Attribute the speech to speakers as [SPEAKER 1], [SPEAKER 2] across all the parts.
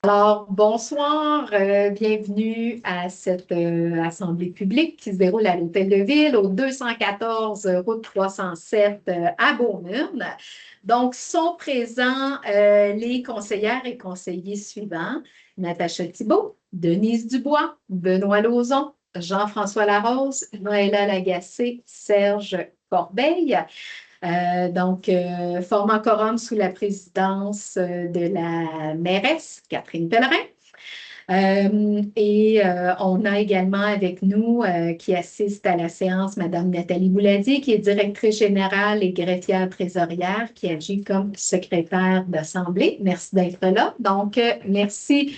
[SPEAKER 1] Alors, bonsoir, bienvenue à cette assemblée publique qui se déroule à l'Hôtel de Ville au 214 route 307 à Beaumune. Donc, sont présents les conseillères et conseillers suivants: Natacha Thibault, Denise Dubois, Benoît Lauzon, Jean-François Larose, Noëlla Lagacé, Serge Corbeil. Formant quorum sous la présidence de la mairesse Catherine Pellerin. On a également avec nous qui assiste à la séance Madame Nathalie Bouladier, qui est directrice générale et greffière trésorière, qui agit comme secrétaire d'assemblée. Merci d'être là. Merci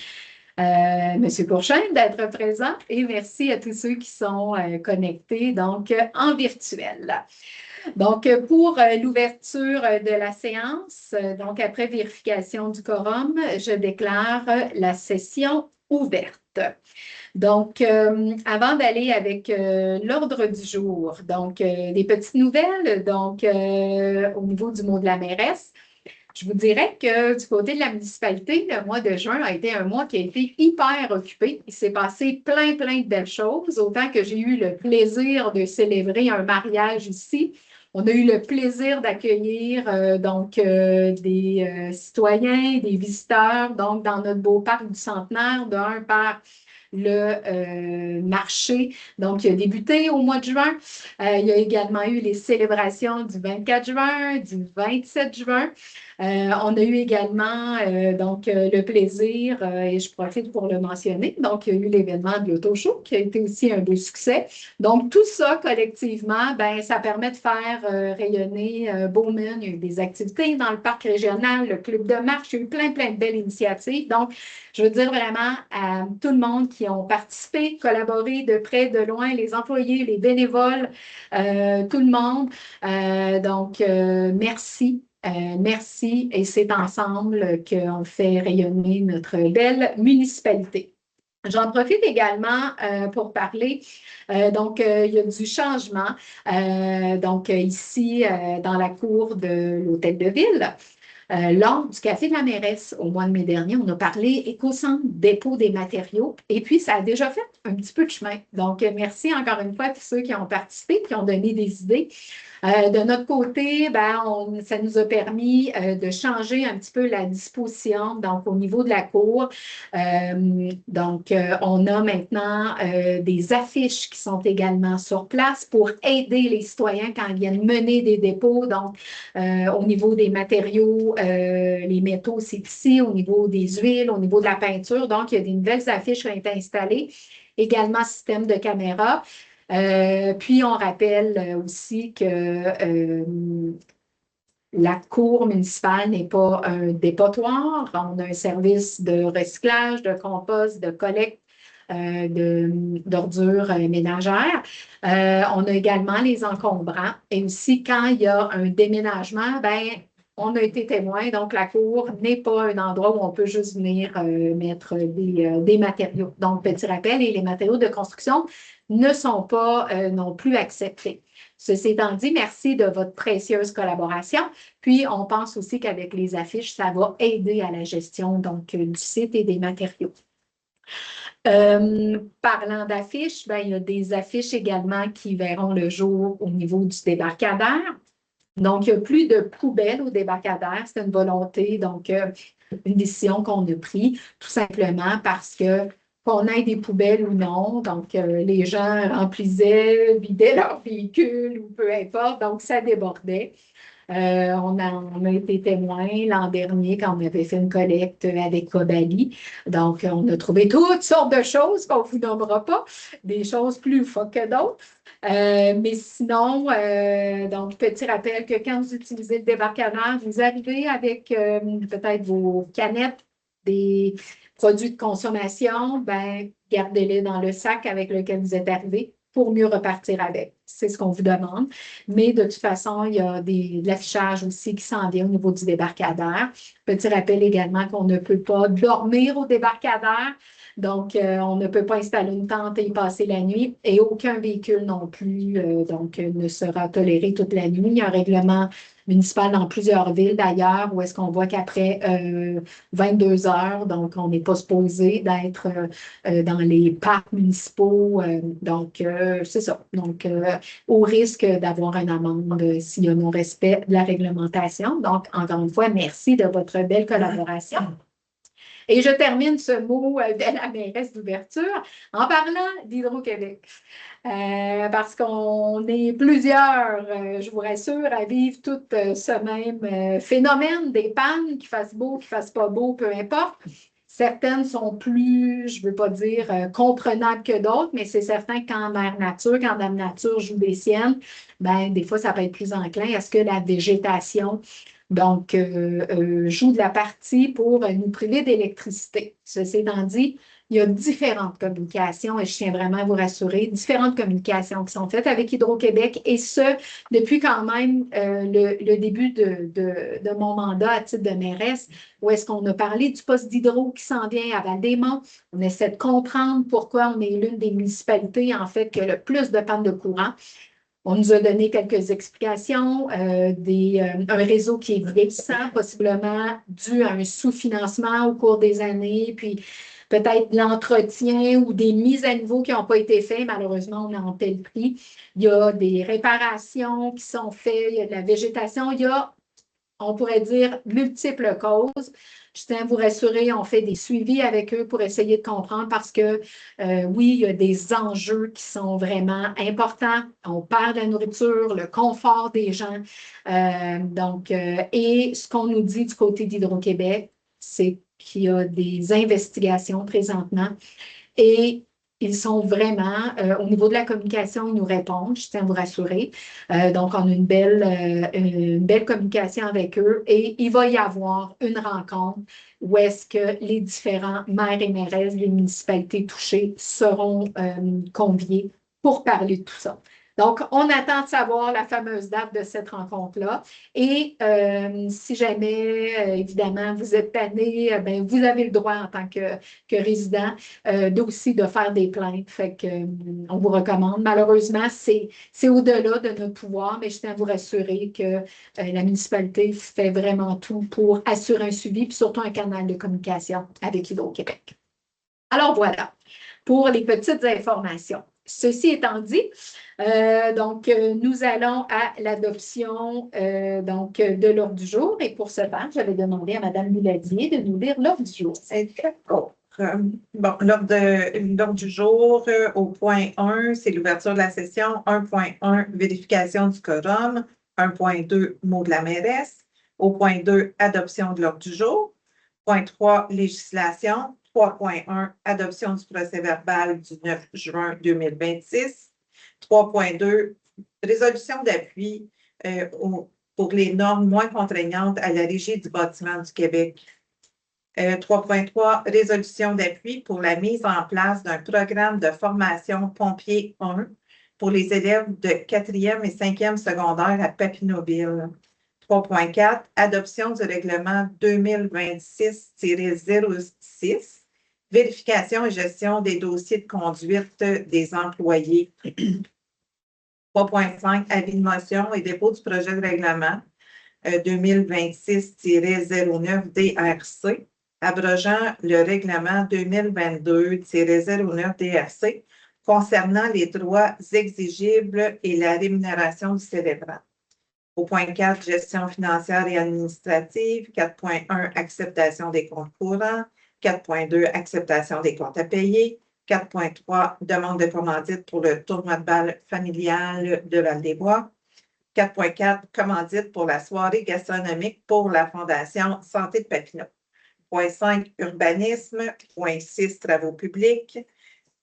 [SPEAKER 1] Monsieur Courchain d'être présent et merci à tous ceux qui sont connectés en virtuel. Pour l'ouverture de la séance, après vérification du quorum, je déclare la session ouverte. Avant d'aller avec l'ordre du jour, des petites nouvelles, au niveau du mot de la mairesse. Je vous dirais que du côté de la municipalité, le mois de juin a été un mois qui a été hyper occupé. Il s'est passé plein de belles choses, autant que j'ai eu le plaisir de célébrer un mariage ici. On a eu le plaisir d'accueillir des citoyens, des visiteurs, dans notre beau parc du Centenaire, par le marché, qui a débuté au mois de juin. Il y a également eu les célébrations du 24 juin, du 27 juin. On a eu également le plaisir, et je profite pour le mentionner, il y a eu l'événement de l'Auto Show qui a été aussi un beau succès. Donc, tout ça collectivement, ça permet de faire rayonner Beaumune. Il y a eu des activités dans le parc régional, le club de marche, il y a eu plein de belles initiatives. Donc, je veux dire vraiment à tout le monde qui ont participé, collaboré de près, de loin, les employés, les bénévoles, tout le monde. Merci. Merci et c'est ensemble qu'on fait rayonner notre belle municipalité. J'en profite également pour parler. Il y a du changement. Ici, dans la cour de l'Hôtel de Ville, lors du Café de la mairesse au mois de mai dernier, on a parlé éco-centre, dépôt des matériaux, et puis ça a déjà fait un petit peu de chemin. Donc, merci encore une fois à tous ceux qui ont participé, qui ont donné des idées. De notre côté, ça nous a permis de changer un petit peu la disposition, au niveau de la cour. On a maintenant des affiches qui sont également sur place pour aider les citoyens quand ils viennent mener des dépôts. Au niveau des matériaux, les métaux, c'est ici, au niveau des huiles, au niveau de la peinture. Donc, il y a des nouvelles affiches qui ont été installées. Également, système de caméra. Puis, on rappelle aussi que la cour municipale n'est pas un dépotoir. On a un service de recyclage, de compost, de collecte d'ordures ménagères. On a également les encombrants. Et aussi, quand il y a un déménagement, on a été témoin. Donc, la cour n'est pas un endroit où on peut juste venir mettre des matériaux. Donc, petit rappel, et les matériaux de construction ne sont pas non plus acceptés. Ceci étant dit, merci de votre précieuse collaboration. Puis, on pense aussi qu'avec les affiches, ça va aider à la gestion du site et des matériaux. Parlant d'affiches, il y a des affiches également qui verront le jour au niveau du débarcadère. Donc, il n'y a plus de poubelles au débarcadère. C'est une volonté, une décision qu'on a prise, tout simplement parce que qu'on ait des poubelles ou non, les gens remplissaient, vidaient leur véhicule ou peu importe, donc ça débordait. On a été témoin l'an dernier quand on avait fait une collecte avec Cobali. Donc, on a trouvé toutes sortes de choses qu'on ne vous nommera pas, des choses plus faux que d'autres. Mais sinon, petit rappel que quand vous utilisez le débarcadère, vous arrivez avec peut-être vos canettes, des produits de consommation, gardez-les dans le sac avec lequel vous êtes arrivé pour mieux repartir avec. C'est ce qu'on vous demande. Mais de toute façon, il y a de l'affichage aussi qui s'en vient au niveau du débarcadère. Petit rappel également qu'on ne peut pas dormir au débarcadère. Donc, on ne peut pas installer une tente et y passer la nuit. Et aucun véhicule non plus ne sera toléré toute la nuit. Il y a un règlement municipales dans plusieurs villes d'ailleurs, où est-ce qu'on voit qu'après 22 heures, donc on n'est pas supposé d'être dans les parcs municipaux. Donc, c'est ça. Donc, au risque d'avoir une amende s'il y a non-respect de la réglementation. Donc, encore une fois, merci de votre belle collaboration. Et je termine ce mot de la mairesse d'ouverture en parlant d'Hydro-Québec. Parce qu'on est plusieurs, je vous rassure, à vivre tout ce même phénomène des pannes, qu'il fasse beau, qu'il fasse pas beau, peu importe. Certaines sont plus, je ne veux pas dire comprenables que d'autres, mais c'est certain que quand Mère Nature, quand Dame Nature joue des siennes, ben, des fois, ça peut être plus enclin à ce que la végétation donc, joue de la partie pour nous priver d'électricité. Ceci étant dit, il y a différentes communications, et je tiens vraiment à vous rassurer, différentes communications qui sont faites avec Hydro-Québec, et ce, depuis quand même le début de mon mandat à titre de mairesse, où est-ce qu'on a parlé du poste d'hydro qui s'en vient à Val-des-Monts. On essaie de comprendre pourquoi on est l'une des municipalités, en fait, qui a le plus de panne de courant. On nous a donné quelques explications, un réseau qui est vieillissant, possiblement dû à un sous-financement au cours des années, puis peut-être l'entretien ou des mises à niveau qui n'ont pas été faites. Malheureusement, on en paie le prix. Il y a des réparations qui sont faites, il y a de la végétation, il y a, on pourrait dire, multiples causes. Je tiens à vous rassurer, on fait des suivis avec eux pour essayer de comprendre parce que oui, il y a des enjeux qui sont vraiment importants. On parle de la nourriture, le confort des gens. Et ce qu'on nous dit du côté d'Hydro-Québec, c'est qu'il y a des investigations présentement et ils sont vraiment, au niveau de la communication, ils nous répondent, je tiens à vous rassurer. Donc, on a une belle communication avec eux et il va y avoir une rencontre où est-ce que les différents maires et mairesses des municipalités touchées seront conviés pour parler de tout ça. Donc, on attend de savoir la fameuse date de cette rencontre-là. Et si jamais, évidemment, vous êtes tanné, ben, vous avez le droit en tant que résident aussi de faire des plaintes. Fait que, on vous recommande. Malheureusement, c'est au-delà de notre pouvoir, mais je tiens à vous rassurer que la municipalité fait vraiment tout pour assurer un suivi, puis surtout un canal de communication avec Hydro-Québec. Alors voilà, pour les petites informations. Ceci étant dit, nous allons à l'adoption de l'ordre du jour. Et pour ce faire, j'avais demandé à Mme Bouladier de nous lire l'ordre du jour.
[SPEAKER 2] D'accord. Bon, l'ordre du jour, au point 1, c'est l'ouverture de la session. 1.1, vérification du quorum. 1.2, mot de la mairesse. Au point 2, adoption de l'ordre du jour. Point 3, législation. 3.1, adoption du procès-verbal du 9 juin 2026. 3.2, résolution d'appui pour les normes moins contraignantes à la Régie du bâtiment du Québec. 3.3, résolution d'appui pour la mise en place d'un programme de formation pompier 1 pour les élèves de 4e et 5e secondaire à Papineauville. 3.4, adoption du règlement 2026-06, vérification et gestion des dossiers de conduite des employés. 3.5, avis de motion et dépôt du projet de règlement 2026-09 DRC, abrogeant le règlement 2022-09 DRC concernant les droits exigibles et la rémunération du célébrant. Au point 4, gestion financière et administrative. 4.1, acceptation des comptes courants. 4.2, acceptation des comptes à payer. 4.3, demande de commandite pour le tournoi de balle familial de Val-des-Bois. 4.4, commandite pour la soirée gastronomique pour la Fondation Santé de Papineau. Point 5, urbanisme. Point 6, travaux publics.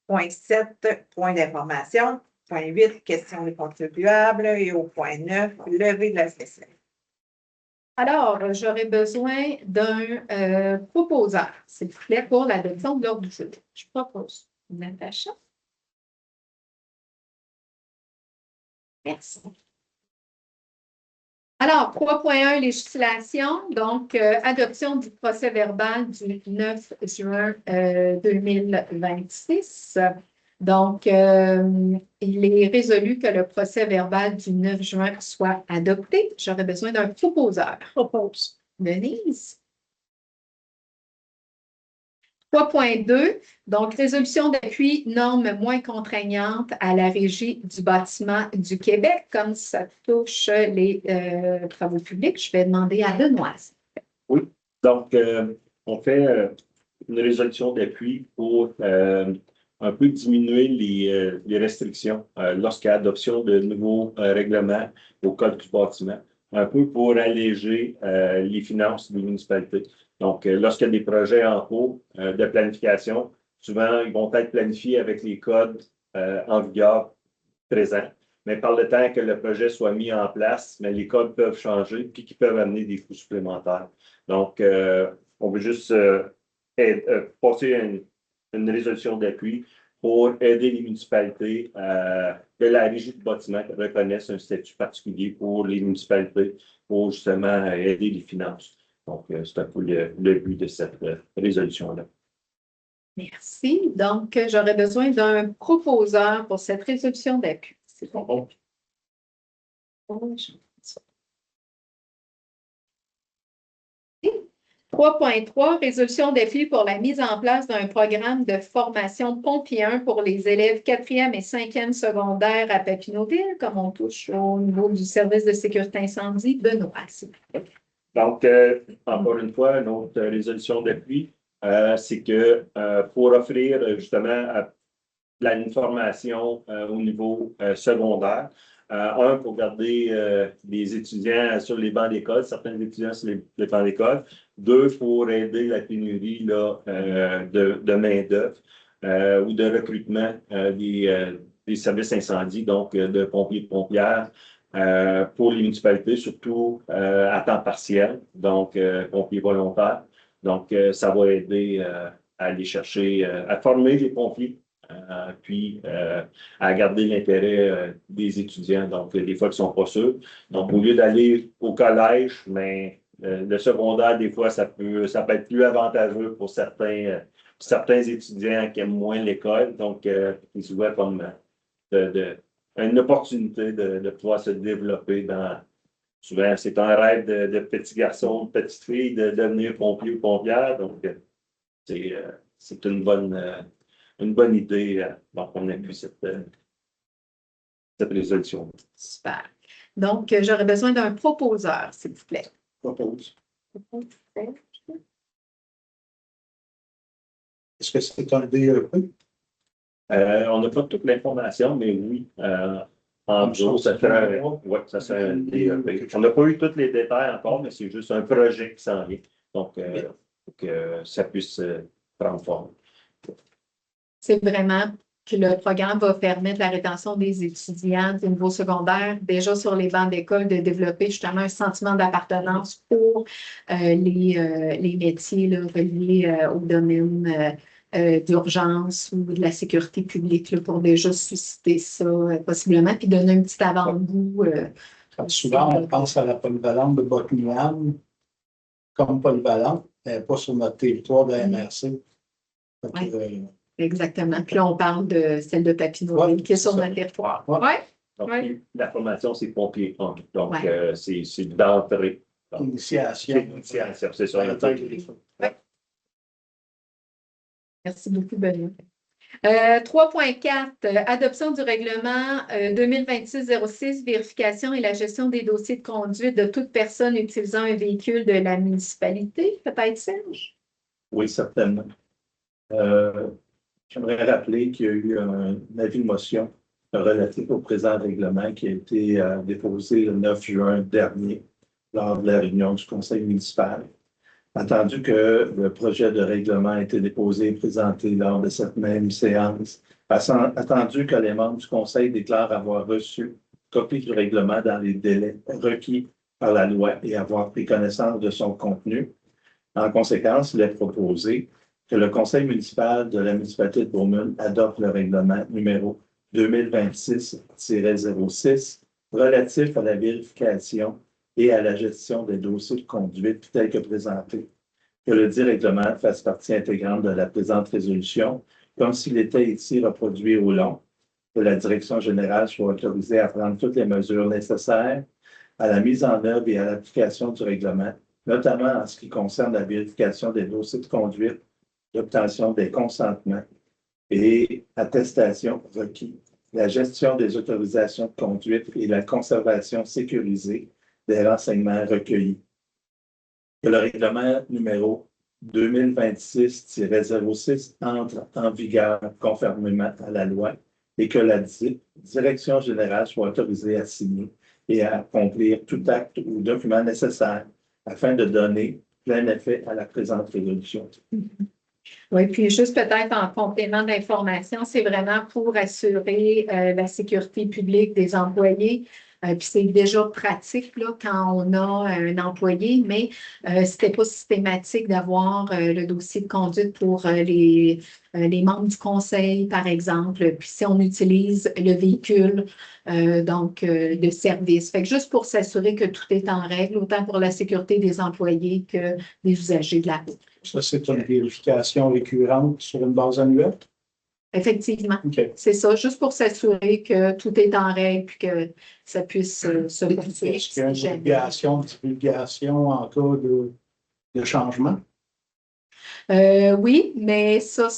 [SPEAKER 2] Point 7, point d'information. Point 8, questions des contribuables. Et au point 9, levée de la session.
[SPEAKER 1] Alors, j'aurais besoin d'un proposeur, s'il vous plaît, pour l'adoption de l'ordre du jour. Je propose Natacha. Merci. Alors, 3.1, législation, donc adoption du procès-verbal du 9 juin 2026. Donc, il est résolu que le procès-verbal du 9 juin soit adopté. J'aurais besoin d'un proposeur.
[SPEAKER 2] Propose.
[SPEAKER 1] Denise. 3.2, donc résolution d'appui normes moins contraignantes à la Régie du bâtiment du Québec, comme ça touche les travaux publics. Je vais demander à Benoît.
[SPEAKER 3] Oui, donc on fait une résolution d'appui pour un peu diminuer les restrictions lorsqu'il y a adoption de nouveaux règlements au Code du bâtiment, un peu pour alléger les finances des municipalités. Donc, lorsqu'il y a des projets en cours de planification, souvent, ils vont être planifiés avec les codes en vigueur présents. Mais par le temps que le projet soit mis en place, mais les codes peuvent changer puis qui peuvent amener des coûts supplémentaires. Donc, on veut juste passer une résolution d'appui pour aider les municipalités que la Régie du bâtiment reconnaisse un statut particulier pour les municipalités pour justement aider les finances. Donc, c'est un peu le but de cette résolution-là.
[SPEAKER 1] Merci. Donc, j'aurais besoin d'un proposeur pour cette résolution d'appui. C'est bon. 3.3, résolution d'appui pour la mise en place d'un programme de formation pompier 1 pour les élèves 4e et 5e secondaires à Papineauville, comme on touche au niveau du service de sécurité incendie. Benoît, s'il vous plaît.
[SPEAKER 3] Donc, encore une fois, notre résolution d'appui, c'est que pour offrir justement une formation au niveau secondaire, pour garder les étudiants sur les bancs d'école, certains étudiants sur les bancs d'école. 2, pour aider la pénurie là, de main-d'œuvre ou de recrutement des services incendies, donc de pompiers et de pompières. Pour les municipalités, surtout à temps partiel, donc pompiers volontaires. Donc, ça va aider à aller chercher, à former les pompiers, puis à garder l'intérêt des étudiants. Donc, des fois, ils ne sont pas sûrs. Donc, au lieu d'aller au collège, mais le secondaire, des fois, ça peut être plus avantageux pour certains étudiants qui aiment moins l'école. Donc, ils se voient comme une opportunité de pouvoir se développer dans. Souvent, c'est un rêve de petit garçon, de petite fille de devenir pompier ou pompière. Donc, c'est une bonne idée. Donc, on appuie cette résolution.
[SPEAKER 1] Super. Donc, j'aurais besoin d'un proposeur, s'il vous plaît.
[SPEAKER 3] Propose.
[SPEAKER 4] Est-ce que c'est un DEP?
[SPEAKER 3] On n'a pas toute l'information, mais oui. En gros, ça serait un DEP. On n'a pas eu tous les détails encore, mais c'est juste un projet qui s'en vient. Donc, pour que ça puisse prendre forme.
[SPEAKER 1] C'est vraiment que le programme va permettre la rétention des étudiants du niveau secondaire, déjà sur les bancs d'école, de développer justement un sentiment d'appartenance pour les métiers là, reliés au domaine d'urgence ou de la sécurité publique là, pour déjà susciter ça possiblement, puis donner un petit avant-goût.
[SPEAKER 4] Souvent, on pense à la polyvalente de Buckingham comme polyvalente, mais pas sur notre territoire de la MRC.
[SPEAKER 1] Exactement. Puis là, on parle de celle de Papineauville qui est sur notre territoire.
[SPEAKER 3] Donc, la formation, c'est pompier 1. Donc, c'est d'entrée.
[SPEAKER 4] Initiation.
[SPEAKER 3] C'est ça.
[SPEAKER 1] Merci beaucoup, Benoît. 3.4, adoption du règlement 2026-06, vérification et la gestion des dossiers de conduite de toute personne utilisant un véhicule de la municipalité. Peut-être, Serge?
[SPEAKER 5] Oui, certainement. J'aimerais rappeler qu'il y a eu un avis de motion relatif au présent règlement qui a été déposé le 9 juin dernier lors de la réunion du conseil municipal. Attendu que le projet de règlement a été déposé et présenté lors de cette même séance, attendu que les membres du conseil déclarent avoir reçu copie du règlement dans les délais requis par la loi et avoir pris connaissance de son contenu, en conséquence, il est proposé que le conseil municipal de la municipalité de Beaumont adopte le règlement numéro 2026-06 relatif à la vérification et à la gestion des dossiers de conduite tel que présenté, que le dit règlement fasse partie intégrante de la présente résolution comme s'il était ici reproduit au long, que la direction générale soit autorisée à prendre toutes les mesures nécessaires à la mise en œuvre et à l'application du règlement, notamment en ce qui concerne la vérification des dossiers de conduite, l'obtention des consentements et attestations requis, la gestion des autorisations de conduite et la conservation sécurisée des renseignements recueillis. Que le règlement numéro 2026-06 entre en vigueur conformément à la loi et que la direction générale soit autorisée à signer et à accomplir tout acte ou document nécessaire afin de donner plein effet à la présente résolution.
[SPEAKER 1] Oui, puis juste peut-être en complément d'information, c'est vraiment pour assurer la sécurité publique des employés. Puis c'est déjà pratique là, quand on a un employé, mais c'était pas systématique d'avoir le dossier de conduite pour les membres du conseil, par exemple. Puis si on utilise le véhicule de service. Fait que juste pour s'assurer que tout est en règle, autant pour la sécurité des employés que des usagers de la route.
[SPEAKER 4] Ça, c'est une vérification récurrente sur une base annuelle?
[SPEAKER 1] Effectivement,
[SPEAKER 4] OK.
[SPEAKER 1] c'est ça, juste pour s'assurer que tout est en règle et que ça puisse se poursuivre.
[SPEAKER 4] Est-ce qu'il y a une divulgation en cas de changement?
[SPEAKER 1] Oui, mais ça,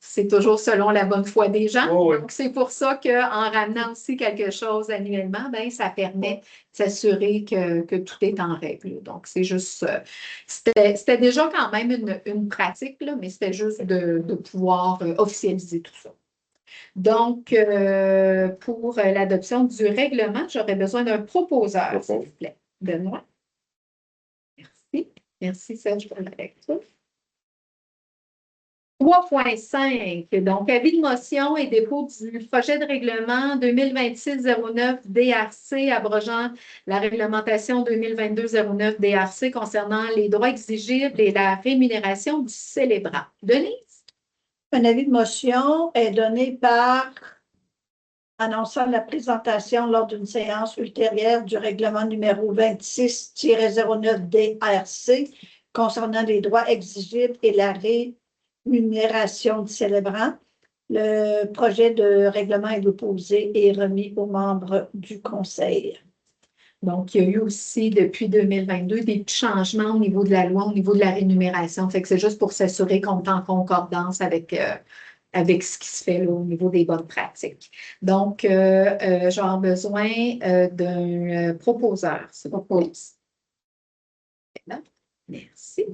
[SPEAKER 1] c'est toujours selon la bonne foi des gens.
[SPEAKER 4] Oh, oui.
[SPEAKER 1] Donc, c'est pour ça qu'en ramenant aussi quelque chose annuellement, ben, ça permet de s'assurer que tout est en règle. Donc, c'est juste, c'était déjà quand même une pratique, là, mais c'était juste de pouvoir officialiser tout ça. Donc, pour l'adoption du règlement, j'aurais besoin d'un proposeur, s'il vous plaît. Benoît. Merci. Merci, Serge, pour la lecture. 3.5, donc avis de motion et dépôt du projet de règlement 2026-09 DRC abrogeant la réglementation 2022-09 DRC concernant les droits exigibles et la rémunération du célébrant. Denise?
[SPEAKER 6] Un avis de motion est donné par annonçant la présentation lors d'une séance ultérieure du règlement numéro 26-09 DRC concernant les droits exigibles et la rémunération du célébrant. Le projet de règlement est déposé et remis aux membres du Conseil.
[SPEAKER 1] Donc, il y a eu aussi, depuis 2022, des petits changements au niveau de la loi, au niveau de la rémunération. Fait que c'est juste pour s'assurer qu'on est en concordance avec ce qui se fait là, au niveau des bonnes pratiques. Donc, j'aurai besoin d'un proposeur. C'est propose. Merci.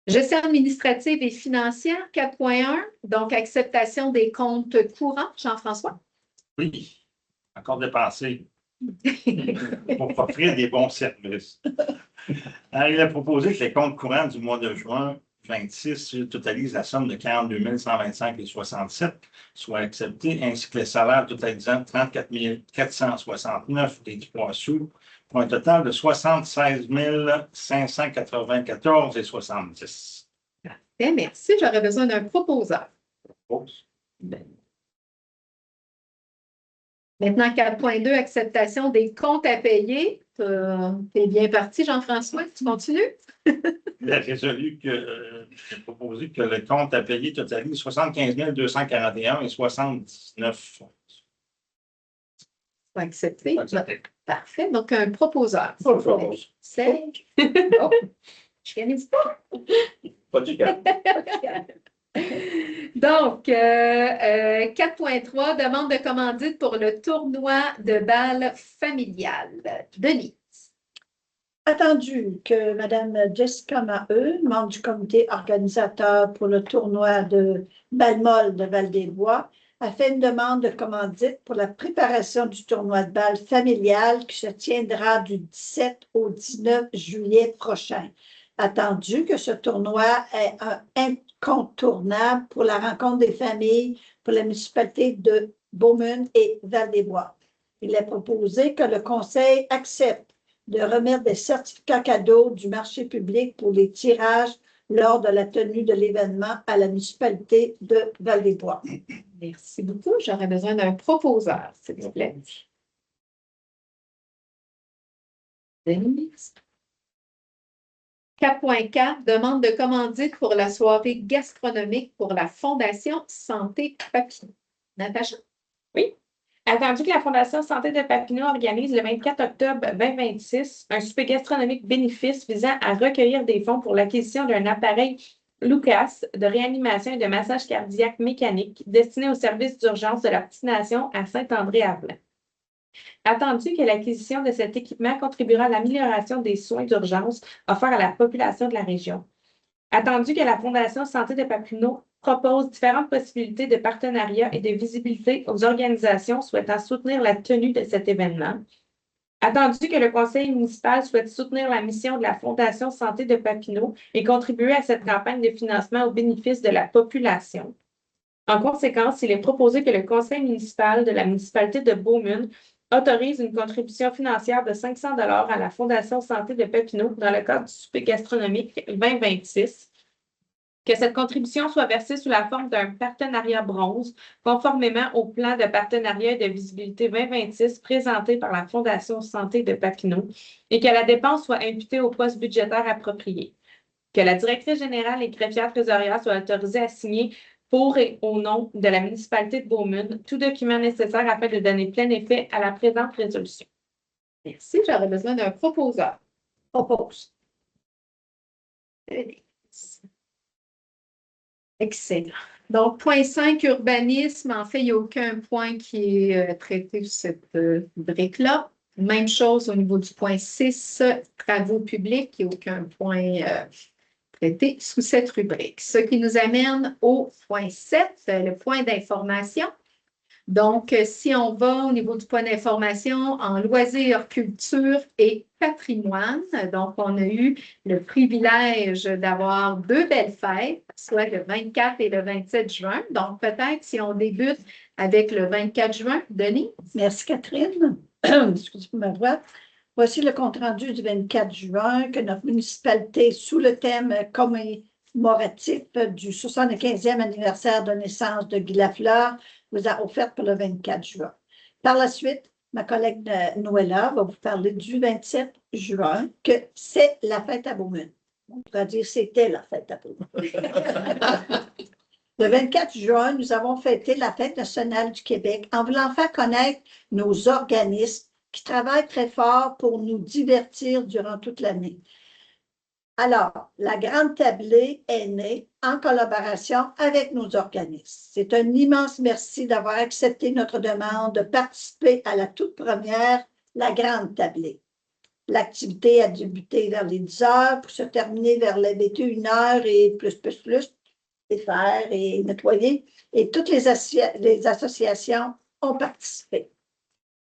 [SPEAKER 1] Gestion administrative et financière, 4.1. Donc, acceptation des comptes courants. Jean-François?
[SPEAKER 7] Oui, encore dépensé pour offrir des bons services. Alors, il a proposé que les comptes courants du mois de juin 26 totalisent la somme de 42 125,67 soient acceptés, ainsi que les salaires totalisant 34 469,3 sous, pour un total de 76 594,70.
[SPEAKER 1] Parfait, merci. J'aurais besoin d'un proposeur. Maintenant, 4.2, acceptation des comptes à payer. T'es bien parti, Jean-François. Tu continues?
[SPEAKER 7] Il a résolu que, j'ai proposé que le compte à payer totalise 75 241,79.
[SPEAKER 1] Accepté.
[SPEAKER 7] Accepté.
[SPEAKER 1] Parfait. Donc, un proposeur. Serge. Oh, je gagne pas.
[SPEAKER 5] Pas du cas.
[SPEAKER 1] Donc, 4.3, demande de commandite pour le tournoi de bal familial. Denis.
[SPEAKER 6] Attendu que Mme Jessica Maheu, membre du comité organisateur pour le tournoi de Balmol de Val-des-Bois, a fait une demande de commandite pour la préparation du tournoi de bal familial qui se tiendra du 17 au 19 juillet prochain. Attendu que ce tournoi est un incontournable pour la rencontre des familles pour la municipalité de Beaumont et Val-des-Bois. Il est proposé que le Conseil accepte de remettre des certificats cadeaux du marché public pour les tirages lors de la tenue de l'événement à la municipalité de Val-des-Bois.
[SPEAKER 1] Merci beaucoup. J'aurais besoin d'un proposeur, s'il vous plaît. Denise. 4.4, demande de commandite pour la soirée gastronomique pour la Fondation Santé Papineau. Natacha?
[SPEAKER 8] Attendu que la Fondation Santé de Papineau organise le 24 octobre 2026 un souper gastronomique bénéfice visant à recueillir des fonds pour l'acquisition d'un appareil Lucas de réanimation et de massage cardiaque mécanique destiné au service d'urgence de la Petite Nation à Saint-André-à-Blanc. Attendu que l'acquisition de cet équipement contribuera à l'amélioration des soins d'urgence offerts à la population de la région. Attendu que la Fondation Santé de Papineau propose différentes possibilités de partenariat et de visibilité aux organisations souhaitant soutenir la tenue de cet événement. Attendu que le conseil municipal souhaite soutenir la mission de la Fondation Santé de Papineau et contribuer à cette campagne de financement au bénéfice de la population. En conséquence, il est proposé que le conseil municipal de la municipalité de Beaumune autorise une contribution financière de 500 $ à la Fondation Santé de Papineau dans le cadre du souper gastronomique 2026. Que cette contribution soit versée sous la forme d'un partenariat bronze, conformément au plan de partenariat et de visibilité 2026 présenté par la Fondation Santé de Papineau, et que la dépense soit imputée au poste budgétaire approprié. Que la directrice générale et greffière trésorière soient autorisées à signer pour et au nom de la municipalité de Beaumune tout document nécessaire afin de donner plein effet à la présente résolution.
[SPEAKER 1] Merci. J'aurais besoin d'un proposeur.
[SPEAKER 6] Propose.
[SPEAKER 1] Excellent. Donc, point 5, urbanisme. En fait, il n'y a aucun point qui est traité sur cette brique-là. Même chose au niveau du point 6, travaux publics. Il n'y a aucun point traité sous cette rubrique. Ce qui nous amène au point 7, le point d'information. Donc, si on va au niveau du point d'information en loisirs, culture et patrimoine, donc on a eu le privilège d'avoir 2 belles fêtes, soit le 24 et le 27 juin. Donc, peut-être si on débute avec le 24 juin, Denis.
[SPEAKER 6] Merci, Catherine. Excusez-moi ma voix. Voici le compte-rendu du 24 juin que notre municipalité, sous le thème commémoratif du 75e anniversaire de naissance de Guy Lafleur, vous a offert pour le 24 juin. Par la suite, ma collègue Noëlla va vous parler du 27 juin, que c'est la fête à Beaumune. On pourrait dire c'était la fête à Beaumune. Le 24 juin, nous avons fêté la Fête nationale du Québec en voulant faire connaître nos organismes qui travaillent très fort pour nous divertir durant toute l'année. Alors, la Grande Tablée est née en collaboration avec nos organismes. C'est un immense merci d'avoir accepté notre demande de participer à la toute première, la Grande Tablée. L'activité a débuté vers les 10 heures pour se terminer vers les 21 heures et plus, et faire et nettoyer. Et toutes les associations ont participé.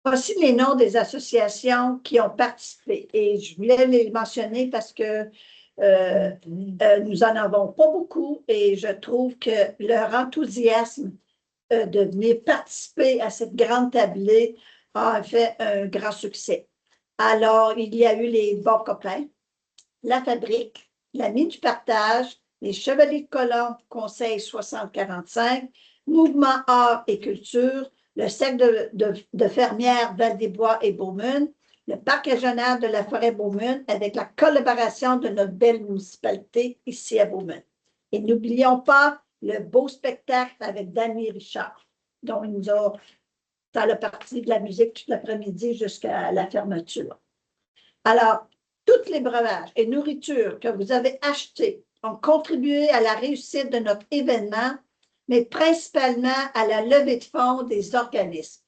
[SPEAKER 6] Voici les noms des associations qui ont participé. Et je voulais les mentionner parce que nous en avons pas beaucoup et je trouve que leur enthousiasme de venir participer à cette grande tablée a fait un grand succès. Alors, il y a eu les bons copains, la fabrique, l'ami du partage, les Chevaliers de Colombe, Conseil 6045, Mouvement Art et Culture, le Cercle de fermières Val-des-Bois et Beaumune, le Parc régional de la forêt Beaumune avec la collaboration de notre belle municipalité ici à Beaumune. Et n'oublions pas le beau spectacle avec Danny Richard, dont il nous a dans le parti de la musique toute l'après-midi jusqu'à la fermeture. Alors, tous les breuvages et nourritures que vous avez achetés ont contribué à la réussite de notre événement, mais principalement à la levée de fonds des organismes.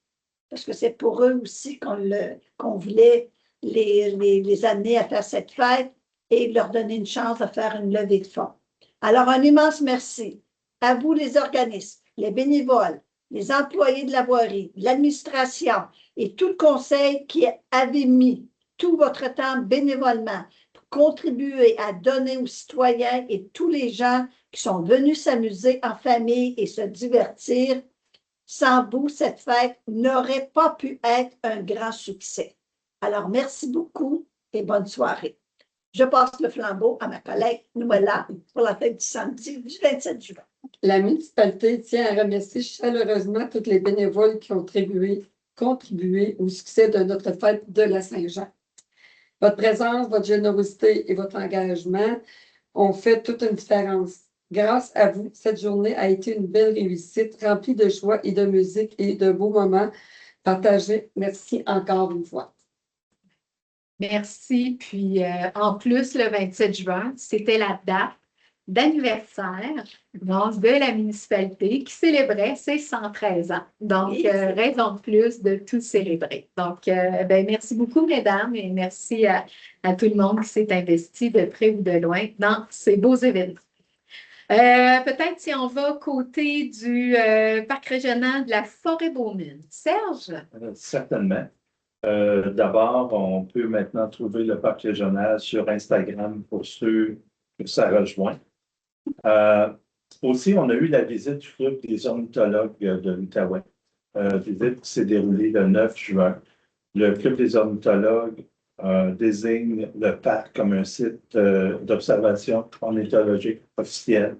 [SPEAKER 6] Parce que c'est pour eux aussi qu'on voulait les amener à faire cette fête et leur donner une chance de faire une levée de fonds. Alors, un immense merci à vous les organismes, les bénévoles, les employés de la voirie, l'administration et tout le conseil qui avait mis tout votre temps bénévolement pour contribuer à donner aux citoyens et tous les gens qui sont venus s'amuser en famille et se divertir. Sans vous, cette fête n'aurait pas pu être un grand succès. Alors, merci beaucoup et bonne soirée. Je passe le flambeau à ma collègue Noëlla pour la fête du samedi du 27 juin.
[SPEAKER 9] La municipalité tient à remercier chaleureusement tous les bénévoles qui ont contribué au succès de notre fête de la Saint-Jean. Votre présence, votre générosité et votre engagement ont fait toute une différence. Grâce à vous, cette journée a été une belle réussite, remplie de joie et de musique et de beaux moments partagés. Merci encore une fois.
[SPEAKER 1] Merci. Puis, en plus, le 27 juin, c'était la date d'anniversaire de la municipalité qui célébrait ses 113 ans. Donc, raison de plus de tout célébrer. Donc, merci beaucoup, mesdames, et merci à tout le monde qui s'est investi de près ou de loin dans ces beaux événements. Peut-être si on va côté du parc régional de la Forêt-Beaumune. Serge?
[SPEAKER 5] Certainement. D'abord, on peut maintenant trouver le parc régional sur Instagram pour ceux que ça rejoint. Aussi, on a eu la visite du club des ornithologues de l'Outaouais. Visite qui s'est déroulée le 9 juin. Le club des ornithologues désigne le parc comme un site d'observation ornithologique officiel.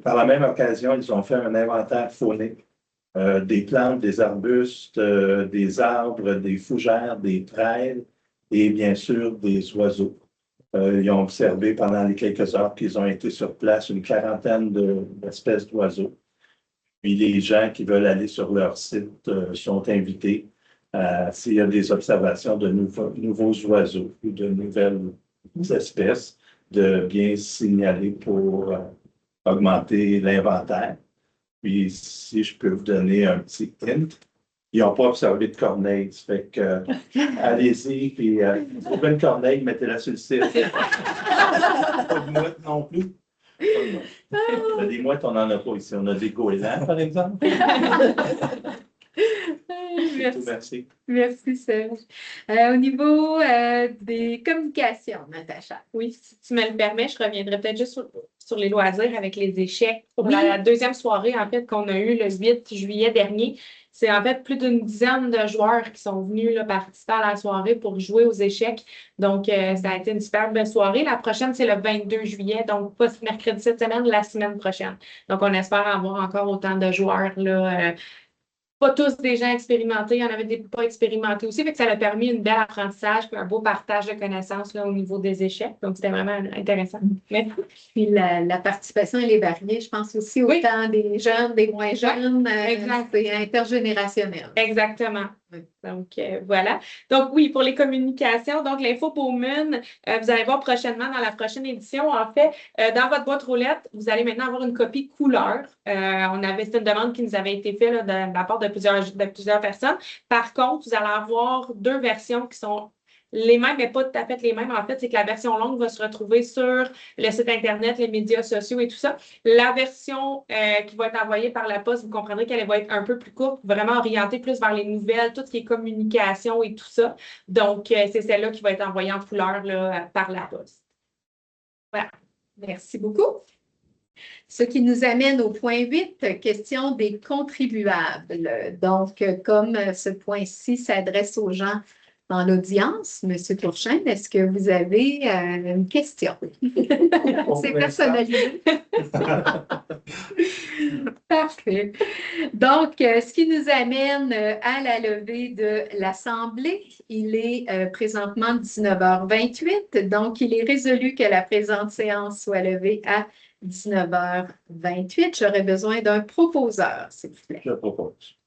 [SPEAKER 5] Par la même occasion, ils ont fait un inventaire faunique des plantes, des arbustes, des arbres, des fougères, des prêles et bien sûr des oiseaux. Ils ont observé pendant les quelques heures qu'ils ont été sur place une quarantaine d'espèces d'oiseaux. Puis les gens qui veulent aller sur leur site sont invités s'il y a des observations de nouveaux oiseaux ou de nouvelles espèces, de bien signaler pour augmenter l'inventaire. Puis, si je peux vous donner un petit hint, ils n'ont pas observé de corneille. Ça fait que, allez-y, puis trouvez une corneille, mettez-la sur le site. Pas de mouettes non plus. Des mouettes, on n'en a pas ici. On a des goélands, par exemple.
[SPEAKER 1] Merci. Merci, Serge. Au niveau des communications, Natacha.
[SPEAKER 8] Oui, si tu me le permets, je reviendrai peut-être juste sur les loisirs avec les échecs. Pour la deuxième soirée, en fait, qu'on a eue le 8 juillet dernier, c'est en fait plus d'une dizaine de joueurs qui sont venus là, participer à la soirée pour jouer aux échecs. Donc, ça a été une superbe soirée. La prochaine, c'est le 22 juillet, donc pas mercredi cette semaine, la semaine prochaine. Donc, on espère avoir encore autant de joueurs là. Pas tous des gens expérimentés, il y en avait des pas expérimentés aussi, fait que ça a permis une belle apprentissage puis un beau partage de connaissances là, au niveau des échecs. Donc, c'était vraiment intéressant. Merci.
[SPEAKER 1] Puis la participation, elle est variée, je pense aussi, autant des jeunes, des moins jeunes, c'est intergénérationnel.
[SPEAKER 8] Exactement. Donc, voilà. Donc, oui, pour les communications, donc l'info Beaumune, vous allez voir prochainement dans la prochaine édition. En fait, dans votre boîte roulette, vous allez maintenant avoir une copie couleur. C'était une demande qui nous avait été faite là, de la part de plusieurs personnes. Par contre, vous allez avoir deux versions qui sont les mêmes, mais pas tout à fait les mêmes. En fait, c'est que la version longue va se retrouver sur le site Internet, les médias sociaux et tout ça. La version qui va être envoyée par la poste, vous comprendrez qu'elle va être un peu plus courte, vraiment orientée plus vers les nouvelles, tout ce qui est communication et tout ça. Donc, c'est celle-là qui va être envoyée en couleur là, par la poste.
[SPEAKER 1] Voilà. Merci beaucoup. Ce qui nous amène au point 8, question des contribuables. Donc, comme ce point-ci s'adresse aux gens dans l'audience, M. Tourchaine, est-ce que vous avez une question? C'est personnalisé. Parfait. Donc, ce qui nous amène à la levée de l'Assemblée, il est présentement 19h28. Donc, il est résolu que la présente séance soit levée à 19h28. J'aurais besoin d'un proposeur, s'il vous plaît.
[SPEAKER 5] Je propose.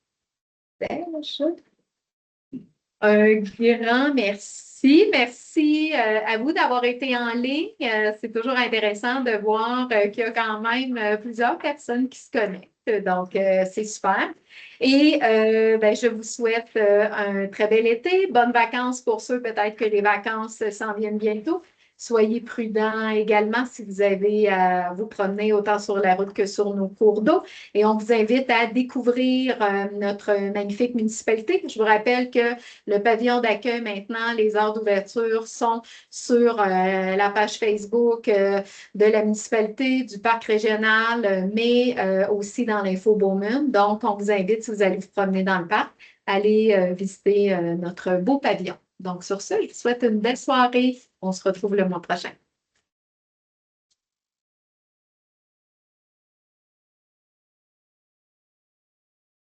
[SPEAKER 1] Serge. Un grand merci. Merci à vous d'avoir été en ligne. C'est toujours intéressant de voir qu'il y a quand même plusieurs personnes qui se connectent. Donc, c'est super. Et je vous souhaite un très bel été. Bonnes vacances pour ceux peut-être que les vacances s'en viennent bientôt. Soyez prudents également si vous avez à vous promener autant sur la route que sur nos cours d'eau. Et on vous invite à découvrir notre magnifique municipalité. Je vous rappelle que le pavillon d'accueil maintenant, les heures d'ouverture sont sur la page Facebook de la municipalité, du parc régional, mais aussi dans l'info Beaumune. Donc, on vous invite, si vous allez vous promener dans le parc, à aller visiter notre beau pavillon. Donc, sur ce, je vous souhaite une belle soirée. On se retrouve le mois prochain.